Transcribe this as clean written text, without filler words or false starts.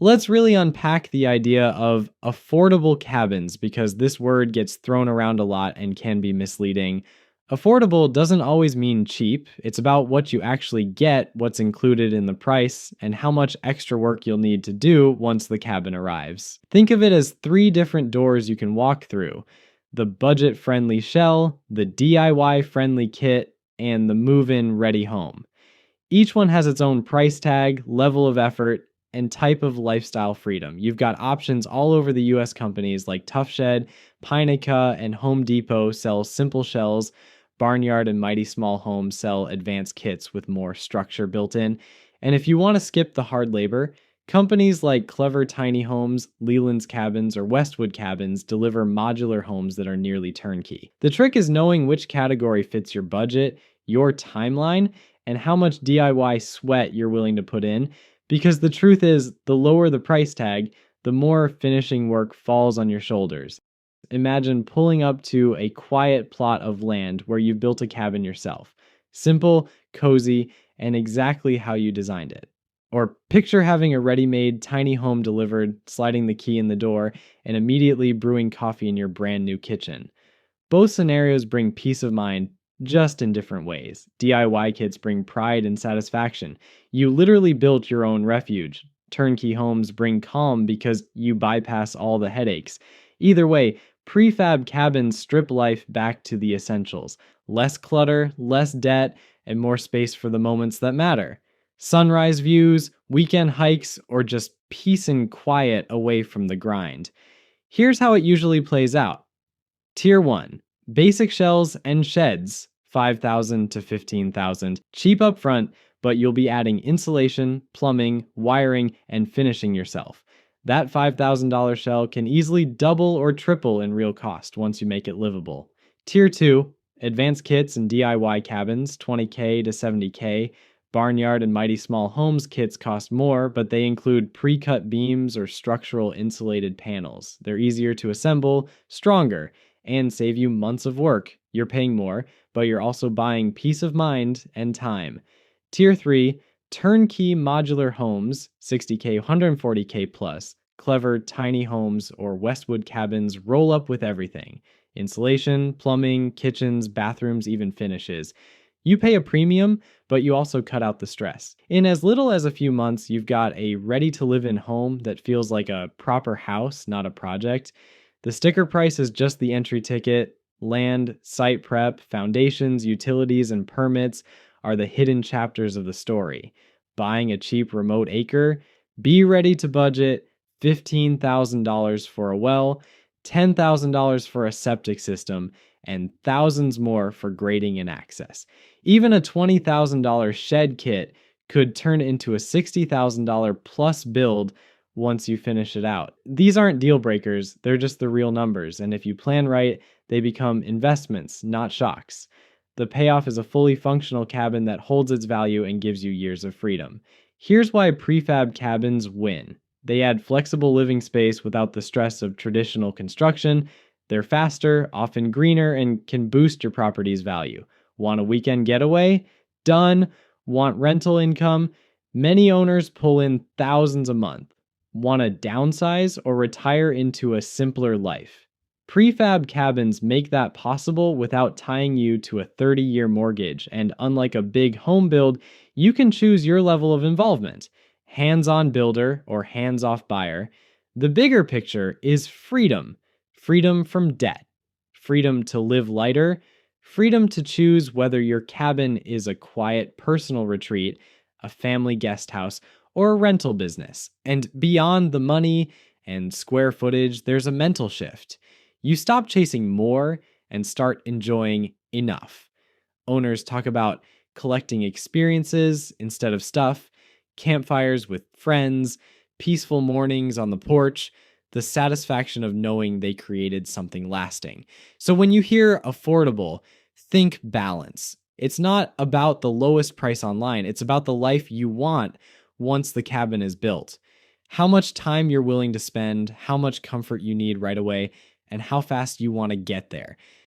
Let's really unpack the idea of affordable cabins because this word gets thrown around a lot and can be misleading. Affordable doesn't always mean cheap. It's about what you actually get, what's included in the price, and how much extra work you'll need to do once the cabin arrives. Think of it as three different doors you can walk through: the budget friendly shell, the DIY friendly kit, and the move in ready home. Each one has its own price tag, level of effort, and type of lifestyle freedom. You've got options all over the US. Companies like Tough Shed, Pinica, and Home Depot sell simple shells. Barnyard and Mighty Small Homes sell advanced kits with more structure built in. And if you want to skip the hard labor, companies like Clever Tiny Homes, Leland's Cabins, or Westwood Cabins deliver modular homes that are nearly turnkey. The trick is knowing which category fits your budget, your timeline, and how much DIY sweat you're willing to put in, because the truth is, the lower the price tag, the more finishing work falls on your shoulders. Imagine pulling up to a quiet plot of land where you've built a cabin yourself. Simple, cozy, and exactly how you designed it. Or picture having a ready-made tiny home delivered, sliding the key in the door, and immediately brewing coffee in your brand new kitchen. Both scenarios bring peace of mind, just in different ways. DIY kits bring pride and satisfaction. You literally built your own refuge. Turnkey homes bring calm because you bypass all the headaches. Either way, prefab cabins strip life back to the essentials: less clutter, less debt, and more space for the moments that matter. Sunrise views, weekend hikes, or just peace and quiet away from the grind. Here's how it usually plays out. Tier 1. Basic shells and sheds, 5,000 to 15,000. Cheap upfront, but you'll be adding insulation, plumbing, wiring, and finishing yourself. That $5,000 shell can easily double or triple in real cost once you make it livable. Tier 2. Advanced kits and DIY cabins, 20K to 70K. Barnyard and Mighty Small Homes kits cost more, but they include pre-cut beams or structural insulated panels. They're easier to assemble, stronger, and save you months of work. You're paying more, but you're also buying peace of mind and time. Tier 3, turnkey modular homes, 60K, 140K plus. Clever tiny homes or Westwood cabins roll up with everything: insulation, plumbing, kitchens, bathrooms, even finishes. You pay a premium, but you also cut out the stress. In as little as a few months, you've got a ready-to-live-in home that feels like a proper house, not a project. The sticker price is just the entry ticket. Land, site prep, foundations, utilities, and permits are the hidden chapters of the story. Buying a cheap remote acre? Be ready to budget $15,000 for a well, $10,000 for a septic system, and thousands more for grading and access. Even a $20,000 shed kit could turn into a $60,000 plus build once you finish it out. These aren't deal breakers, they're just the real numbers, and if you plan right, they become investments, not shocks. The payoff is a fully functional cabin that holds its value and gives you years of freedom. Here's why prefab cabins win. They add flexible living space without the stress of traditional construction. They're faster, often greener, and can boost your property's value. Want a weekend getaway? Done. Want rental income? Many owners pull in thousands a month. Want to downsize or retire into a simpler life? Prefab cabins make that possible without tying you to a 30-year mortgage, and unlike a big home build, you can choose your level of involvement: hands-on builder or hands-off buyer. The bigger picture is freedom. Freedom from debt. Freedom to live lighter. Freedom to choose whether your cabin is a quiet personal retreat, a family guest house, or a rental business. And beyond the money and square footage, there's a mental shift. You stop chasing more and start enjoying enough. Owners talk about collecting experiences instead of stuff, campfires with friends, peaceful mornings on the porch, the satisfaction of knowing they created something lasting. So when you hear affordable, think balance. It's not about the lowest price online. It's about the life you want once the cabin is built. How much time you're willing to spend, how much comfort you need right away, and how fast you want to get there.